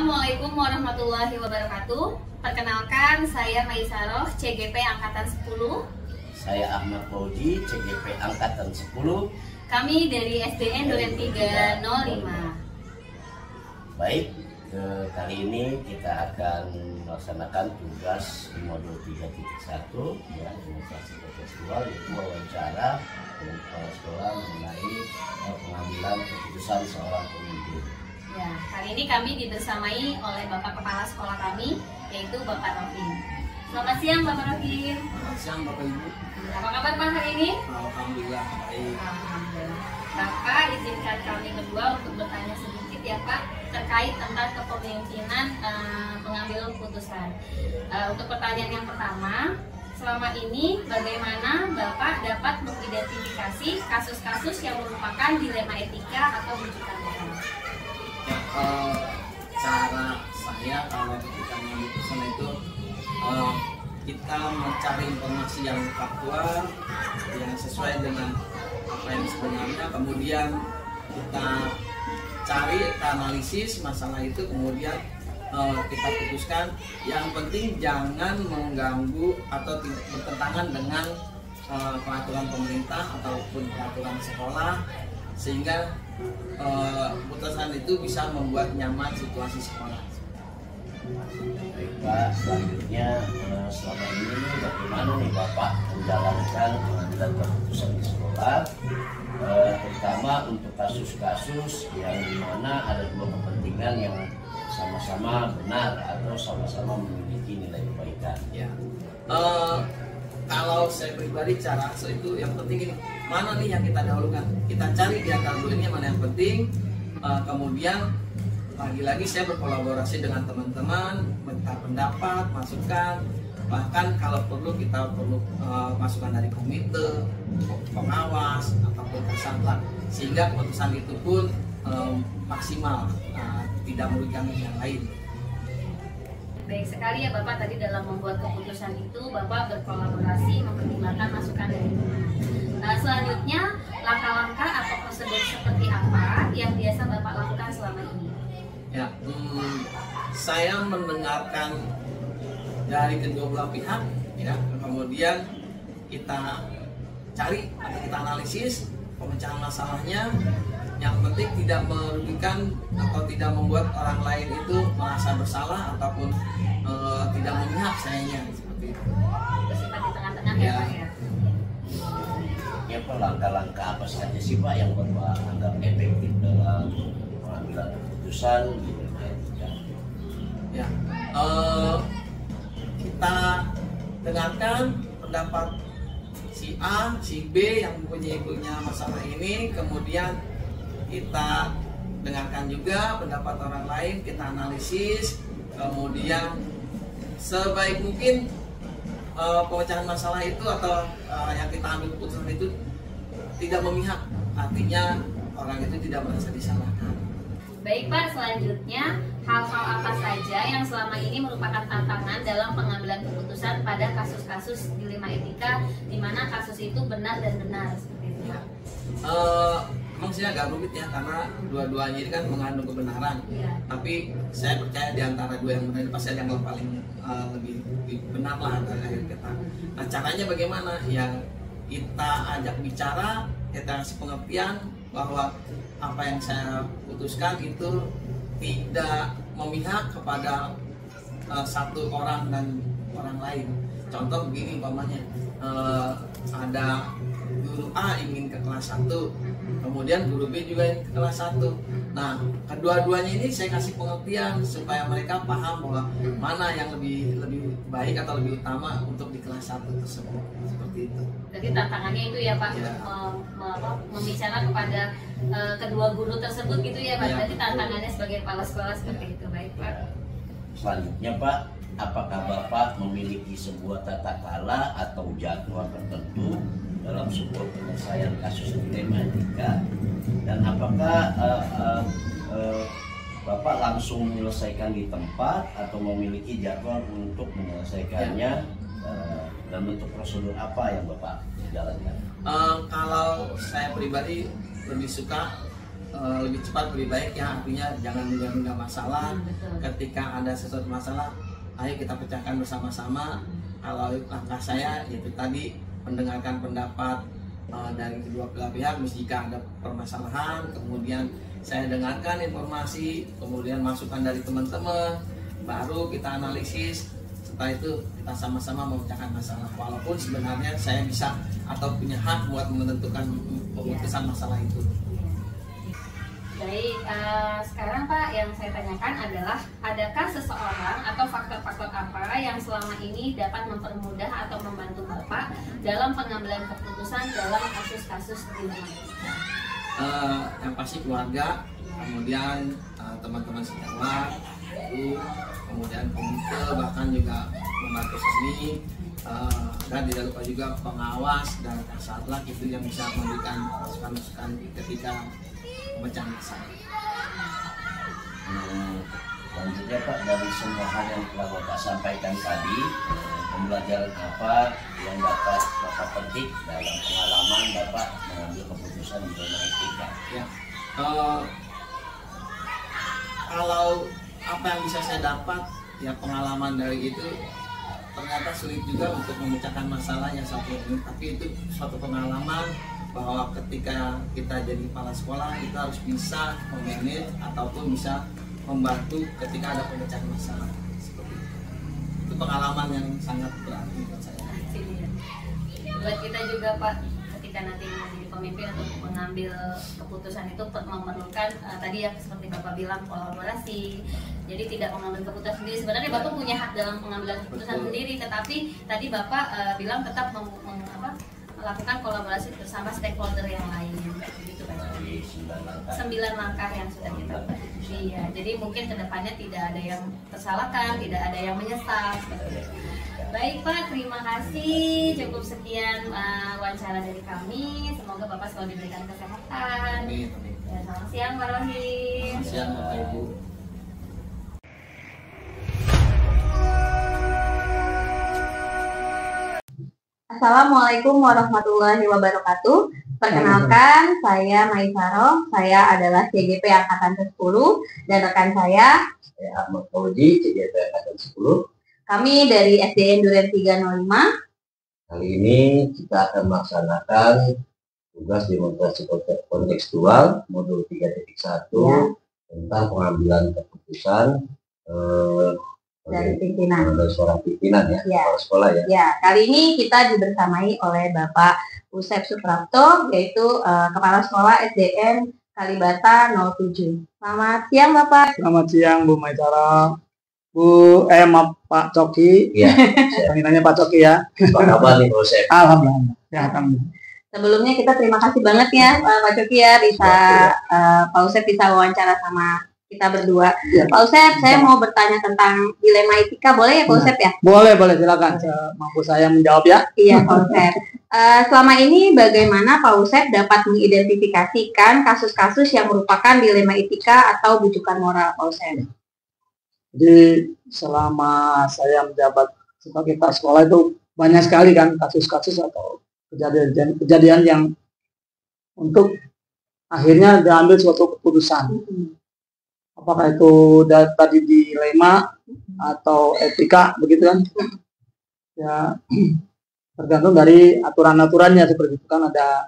Assalamualaikum warahmatullahi wabarakatuh. Perkenalkan, saya Maisaroh, CGP Angkatan 10. Saya Ahmad Fauji, CGP Angkatan 10. Kami dari SDN Duren 305. Baik, kali ini kita akan melaksanakan tugas di modul 3.1 ya, demokrasi kontekstual, yaitu wawancara dengan kepala sekolah mengenai pengambilan keputusan seorang pemimpin. Ya, kali ini kami dibersamai oleh Bapak Kepala Sekolah kami, yaitu Bapak Rohim. Selamat siang Bapak Rohim. Selamat siang Bapak Ibu. Apa kabar Pak hari ini? Alhamdulillah baik. Alhamdulillah. Bapak, izinkan kami berdua untuk bertanya sedikit ya Pak, terkait tentang kepemimpinan pengambilan keputusan. Untuk pertanyaan yang pertama, selama ini bagaimana Bapak dapat mengidentifikasi kasus-kasus yang merupakan dilema etika atau rujukan moral? Cara saya kalau ketika mengambil keputusan itu kita mencari informasi yang faktual, yang sesuai dengan apa yang sebenarnya, kemudian kita cari, kita analisis masalah itu, kemudian kita putuskan. Yang penting jangan mengganggu atau bertentangan dengan peraturan pemerintah ataupun peraturan sekolah, sehingga keputusan itu bisa membuat nyaman situasi sekolah. Baik Pak, selanjutnya selama ini bagaimana nih Bapak menjalankan pengambilan keputusan di sekolah, terutama untuk kasus-kasus yang dimana ada dua kepentingan yang sama-sama benar atau sama-sama memiliki nilai kebaikan. Ya. Kalau saya pribadi cara itu yang penting ini, mana nih yang kita dahulukan, kita cari di antara dua ini mana yang penting. Kemudian lagi-lagi saya berkolaborasi dengan teman-teman, minta pendapat, masukan, bahkan kalau perlu kita perlu masukan dari komite, pengawas ataupun tersangka, sehingga keputusan itu pun maksimal, tidak merugikan yang lain. Baik sekali ya Bapak, tadi dalam membuat keputusan itu Bapak berkolaborasi, mempertimbangkan masukan dari teman. Selanjutnya, langkah-langkah atau prosedur seperti apa yang biasa Bapak lakukan selama ini? Ya, saya mendengarkan dari kedua belah pihak, ya, kemudian kita cari atau kita analisis pemecahan masalahnya. Yang penting tidak merugikan atau tidak membuat orang lain itu merasa bersalah ataupun tidak memihak sayangnya, seperti itu. Bersifat di tengah-tengah ya Pak ya. Ya Pak, langkah-langkah apa saja sih Pak yang Bapak anggap efektif dalam pengambilan keputusan di dilema etika? Ya, kita dengarkan pendapat si A, si B yang punya masalah ini, kemudian kita dengarkan juga pendapat orang lain, kita analisis, kemudian sebaik mungkin pemecahan masalah itu atau yang kita ambil keputusan itu tidak memihak, artinya orang itu tidak merasa disalahkan. Baik Pak, selanjutnya hal-hal apa saja yang selama ini merupakan tantangan dalam pengambilan keputusan pada kasus-kasus dilema etika di mana kasus itu benar dan benar seperti itu Pak? Memang sih agak rumit ya, karena dua-duanya ini kan mengandung kebenaran. Ya. Tapi saya percaya di antara dua yang benar ini pasti ada yang paling lebih benar lah dari kita. Nah, caranya bagaimana? Ya kita ajak bicara, kita kasih pengertian bahwa apa yang saya putuskan itu tidak memihak kepada satu orang dan orang lain. Contoh begini umpamanya, ada guru A ingin ke kelas 1, kemudian guru B juga ingin ke kelas 1. Nah, kedua-duanya ini saya kasih pengertian supaya mereka paham bahwa mana yang lebih baik atau lebih utama untuk di kelas 1 tersebut. Seperti itu. Jadi tantangannya itu ya Pak, Ya. membicara kepada kedua guru tersebut gitu ya Pak. Ya, Berarti tantangannya sebagai kepala sekolah seperti itu. Baik Pak. Selanjutnya Pak, apakah Bapak memiliki sebuah tata krala atau jadwal tertentu dalam sebuah penyelesaian kasus dilema etika, dan apakah Bapak langsung menyelesaikan di tempat atau memiliki jadwal untuk menyelesaikannya, dan bentuk prosedur apa yang Bapak jalankan? Kalau saya pribadi lebih suka lebih cepat lebih baik ya, artinya jangan menunda masalah. Betul. Ketika ada sesuatu masalah, ayo kita pecahkan bersama-sama. Kalau langkah saya itu tadi mendengarkan pendapat dari kedua belah pihak, jika ada permasalahan, kemudian saya dengarkan informasi, kemudian masukan dari teman-teman, baru kita analisis. Setelah itu kita sama-sama memecahkan masalah. Walaupun sebenarnya saya bisa atau punya hak buat menentukan pemutusan masalah itu. Baik, sekarang Pak yang saya tanyakan adalah, adakah seseorang atau faktor-faktor apa yang selama ini dapat mempermudah atau membantu Bapak dalam pengambilan keputusan dalam kasus-kasus dilema etika? Yang pasti keluarga, kemudian teman-teman sejawat, guru, kemudian komite, bahkan juga membantu seni, dan tidak lupa juga pengawas dan kasatlah itu yang bisa memberikan masukan-masukan ketika pemecahan masalah. Selanjutnya Pak, dari semua hal yang telah Bapak sampaikan tadi, pembelajaran apa yang dapat Bapak petik dalam pengalaman Bapak mengambil keputusan di dalam etika? Ya, kalau apa yang bisa saya dapat, ya pengalaman dari itu ternyata sulit juga untuk memecahkan masalah yang satu ini, tapi itu suatu pengalaman bahwa ketika kita jadi kepala sekolah kita harus bisa memanage ataupun bisa membantu ketika ada pemecahan masalah seperti itu. Itu pengalaman yang sangat berarti buat saya. Buat kita juga Pak, ketika nanti menjadi pemimpin untuk mengambil keputusan itu memerlukan tadi ya seperti Bapak bilang kolaborasi. Jadi tidak mengambil keputusan sendiri. Sebenarnya Bapak punya hak dalam pengambilan keputusan sendiri, tetapi tadi Bapak bilang tetap melakukan kolaborasi bersama stakeholder yang lain. Begitu Pak. 9 langkah yang sudah kita buat. Iya, jadi mungkin kedepannya tidak ada yang tersalahkan, tidak ada yang menyesal. Baik Pak, terima kasih. Cukup sekian wawancara dari kami. Semoga Bapak selalu diberikan kesehatan. Amin. Ya, selamat siang Pak Rohim. Selamat siang Bapak Ibu. Assalamualaikum warahmatullahi wabarakatuh. Perkenalkan, saya Maisaro. Saya adalah CGP Angkatan 10 dan rekan saya Ahmad Fauzi, CGP Angkatan 10. Kami dari SDN Duren 305. Kali ini kita akan melaksanakan tugas demonstrasi kontekstual modul 3.1 tentang pengambilan keputusan Dari pimpinan. Dari seorang pimpinan ya, kepala sekolah ya. Ya, kali ini kita dibersamai oleh Bapak Usep Suprapto, yaitu Kepala Sekolah SDN Kalibata 07. Selamat siang Bapak. Selamat siang Bu Maisara. Maaf Pak Coki. Iya. Panggilannya Pak Coki ya. Apa kabar nih Pak Usep? Alhamdulillah. Ya, alhamdulillah. Sebelumnya kita terima kasih banget ya Pak Coki ya bisa Pak Usep bisa wawancara sama kita berdua. Ya. Pak Usep, saya mau bertanya tentang dilema etika, boleh ya Pak Usep ya? Boleh silakan. Mampu saya menjawab ya. Iya Pak Usep. Selama ini bagaimana Pak Usep dapat mengidentifikasikan kasus-kasus yang merupakan dilema etika atau bujukan moral Pak Usep? Jadi selama saya menjabat sebagai kepala sekolah itu banyak sekali kan kasus-kasus atau kejadian yang untuk akhirnya diambil suatu keputusan. Apakah itu tadi dilema atau etika begitu kan? Ya tergantung dari aturan-aturannya seperti itu kan, ada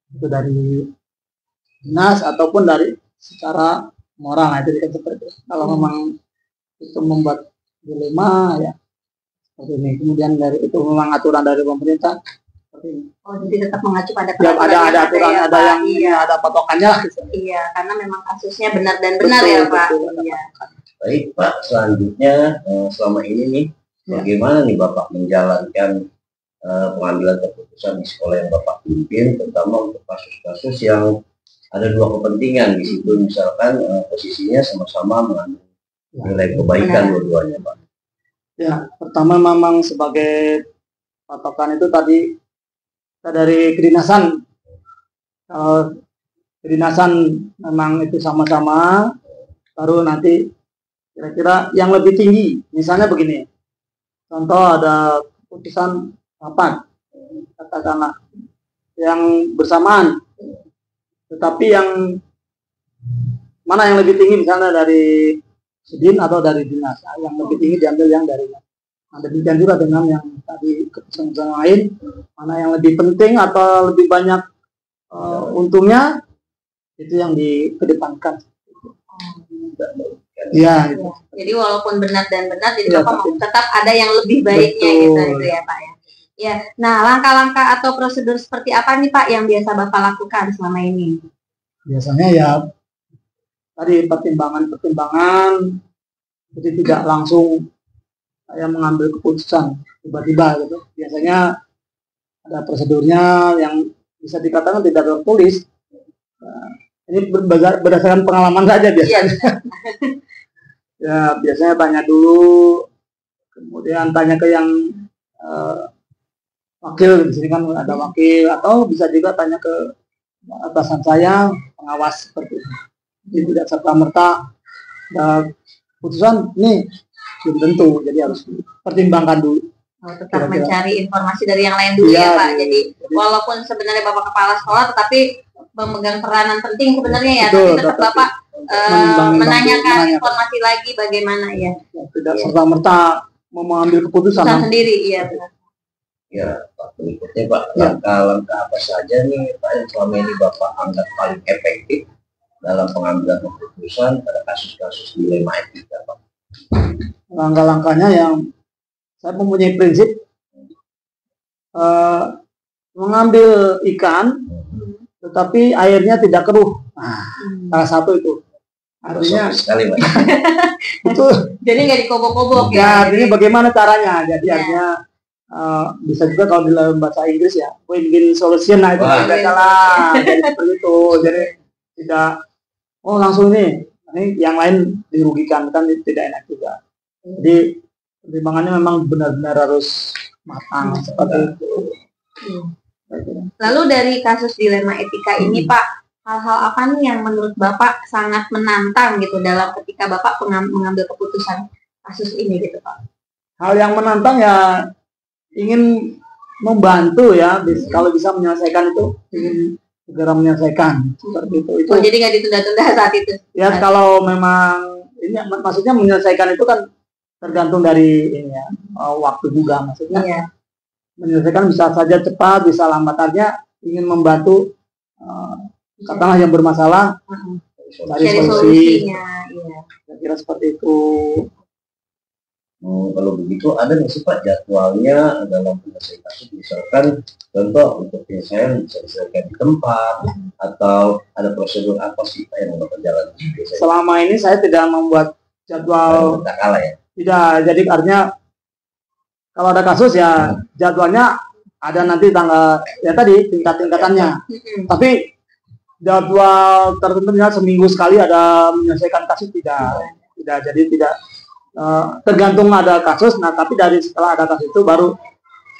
itu dari dinas ataupun dari secara moral. Nah, itu kan seperti itu. Kalau memang itu membuat dilema ya seperti ini. Kemudian dari itu memang aturan dari pemerintah seperti ini. Oh, jadi tetap mengacu pada Ya, ada aturan, ya, ada Pak. yang ada patokannya lah. Iya, karena memang kasusnya benar dan benar ya Pak. Iya. Baik Pak, selanjutnya selama ini nih bagaimana nih Bapak menjalankan pengambilan keputusan di sekolah yang Bapak pimpin, terutama untuk kasus-kasus yang ada dua kepentingan di situ, misalkan posisinya sama-sama mengandung nilai kebaikan dua-duanya Pak. Ya, pertama memang sebagai patokan itu tadi dari kedinasan. Kalau kedinasan memang itu sama-sama, baru nanti kira-kira yang lebih tinggi. Misalnya begini, contoh ada keputusan rapat, katakanlah yang bersamaan, tetapi yang mana yang lebih tinggi, misalnya dari Sidin atau dari dinas. Nah, yang lebih tinggi diambil yang dari. Nah, demikian juga dengan yang tadi keputusan lain, mana yang lebih penting atau lebih banyak untungnya, itu yang dikedepankan. Ya, Ya. Jadi walaupun benar dan benar, jadi Bapak mau tetap ada yang lebih baiknya gitu itu ya Pak ya. Ya. Nah, langkah-langkah atau prosedur seperti apa nih Pak yang biasa Bapak lakukan selama ini? Biasanya ya tadi pertimbangan, jadi tidak langsung saya mengambil keputusan tiba-tiba gitu. Biasanya ada prosedurnya yang bisa dikatakan tidak tertulis. Nah, ini berdasarkan pengalaman saja biasanya. Ya, biasanya tanya dulu, kemudian tanya ke yang wakil, di sini kan ada wakil, atau bisa juga tanya ke atasan saya, pengawas seperti itu. Jadi tidak serta-merta keputusan ini belum tentu, jadi harus pertimbangkan dulu. Tetap mencari informasi dari yang lain dulu ya Pak. Jadi walaupun sebenarnya Bapak kepala sekolah, tetapi memegang peranan penting sebenarnya ya, tapi tetap Bapak menanyakan informasi lagi bagaimana ya. Tidak serta-merta mengambil keputusan sendiri, iya benar. Ya, Pak, berikutnya Pak, langkah-langkah apa saja nih Pak yang selama ini Bapak anggap paling efektif dalam pengambilan keputusan pada kasus-kasus dilema etika Pak? Langkah-langkahnya yang saya mempunyai prinsip mengambil ikan tetapi airnya tidak keruh. Nah, salah satu itu. Artinya sekali Pak. Itu jadi nggak dikobok-kobok ya. Jadi bagaimana caranya? Jadi artinya bisa juga kalau di dalam bahasa Inggris ya win-win solution, nah itu tidak salah. Jadi seperti itu. Jadi tidak langsung ini yang lain dirugikan, kan tidak enak juga. Jadi pertimbangannya memang benar-benar harus matang seperti itu. Lalu dari kasus dilema etika ini Pak, hal-hal apa nih yang menurut Bapak sangat menantang gitu dalam ketika Bapak mengambil keputusan kasus ini gitu Pak? Hal yang menantang ya ingin membantu ya, kalau bisa menyelesaikan itu ingin segera menyelesaikan seperti itu. Jadi nggak ditunda-tunda saat itu? Ya kalau memang ini maksudnya menyelesaikan itu kan tergantung dari ini ya, waktu juga maksudnya. Iya. Menyelesaikan bisa saja cepat, bisa lambat, artinya ingin membantu katakanlah yang bermasalah cari solusinya. Iya. Kira-kira seperti itu. Kalau begitu ada nggak sih Pak jadwalnya dalam penyelesaian kasus, misalkan contoh untuk penyelesaian bisa diselesaikan di tempat atau ada prosedur apa sih Pak yang Bapak jalan? Selama ini saya tidak membuat jadwal. Tak kalah ya. Tidak, jadi artinya kalau ada kasus ya jadwalnya ada nanti tanggal ya tadi tingkatannya. Tapi jadwal tertentu seminggu sekali ada menyelesaikan kasus tidak. Jadi tidak tergantung ada kasus. Nah tapi dari setelah ada kasus itu baru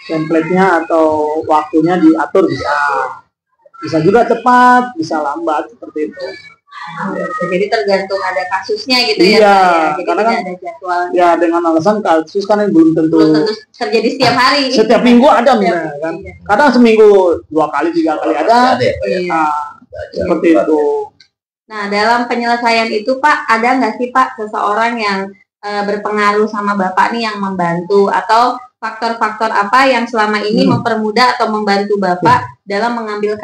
template-nya atau waktunya diatur, bisa juga cepat, bisa lambat seperti itu. Jadi tergantung ada kasusnya gitu ya. Iya, jadi karena kan ada jadwalnya. Ya dengan alasan kasus kan belum tentu terjadi setiap hari. Setiap minggu ada misalnya kan. Kadang seminggu 2 kali 3 kali ada. Seperti itu. Nah dalam penyelesaian itu Pak, ada nggak sih Pak seseorang yang berpengaruh sama Bapak nih yang membantu, atau faktor-faktor apa yang selama ini mempermudah atau membantu Bapak dalam mengambil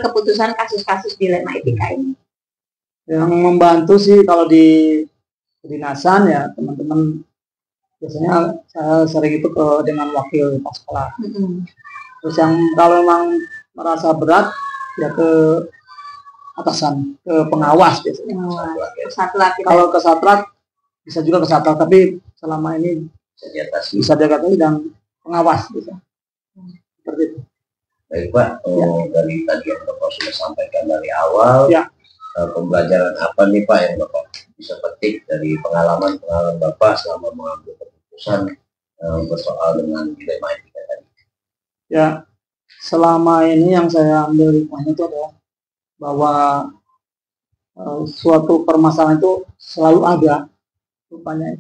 keputusan kasus-kasus dilema etika ini? Yang membantu sih kalau di kedinasan ya teman-teman, biasanya saya sering itu dengan wakil kepala sekolah. Terus yang kalau memang merasa berat ya ke atasan, ke pengawas biasanya. Kalau ke satlat bisa juga ke satlat, tapi selama ini bisa diatasi dan pengawas bisa. Seperti itu. Baik Pak, dari tadi yang Bapak sudah sampaikan dari awal, pembelajaran apa nih Pak yang Bapak bisa petik dari pengalaman Bapak selama mengambil keputusan bersoal dengan dilema etika tadi? Ya, selama ini yang saya ambil hikmahnya itu adalah bahwa suatu permasalahan itu selalu ada rupanya.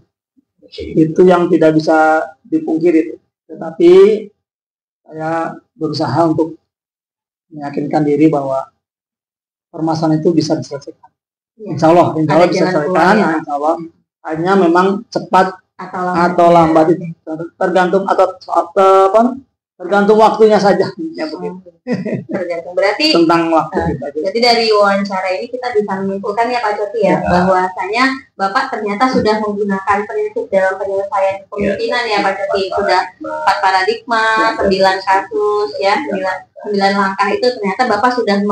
Itu yang tidak bisa dipungkiri. Tetapi saya berusaha untuk meyakinkan diri bahwa permasalahan itu bisa diselesaikan. Ya. Insya Allah Ada bisa jalan selesaikan. keluar, ya. Insya Allah. Hanya memang cepat Atau atau lambat itu tergantung tergantung waktunya saja. Ya, begitu. Tergantung. Berarti Tentang waktu kita. jadi dari wawancara ini kita bisa menyimpulkan ya Pak Coki ya, bahwasanya Bapak ternyata sudah menggunakan prinsip dalam penyelesaian kepemimpinan ya Pak Coki. Sudah 4 paradigma, 9 kasus ya, 9 langkah itu ternyata Bapak sudah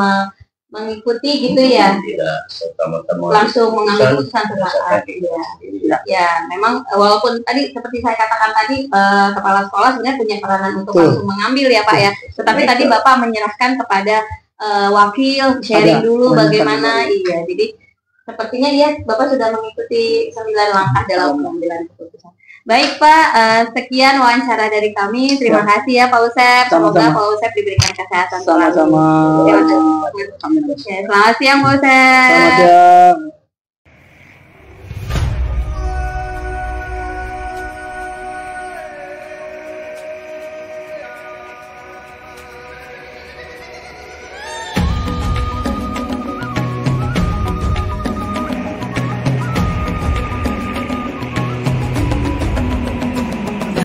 mengikuti gitu ya. Tidak serta-merta Langsung mengambil keputusan sesaat. Ya, memang walaupun tadi seperti saya katakan tadi kepala sekolah sebenarnya punya peranan untuk langsung mengambil ya Pak ya. Tetapi tadi Bapak menyerahkan kepada wakil sharing dulu bagaimana. Iya, jadi sepertinya Bapak sudah mengikuti 9 langkah dalam pengambilan keputusan. Baik Pak, sekian wawancara dari kami. Terima kasih ya Pak Usep. Semoga Pak Usep diberikan kesehatan selalu. Sama-sama. Selamat siang Pak Usep. Selamat siang.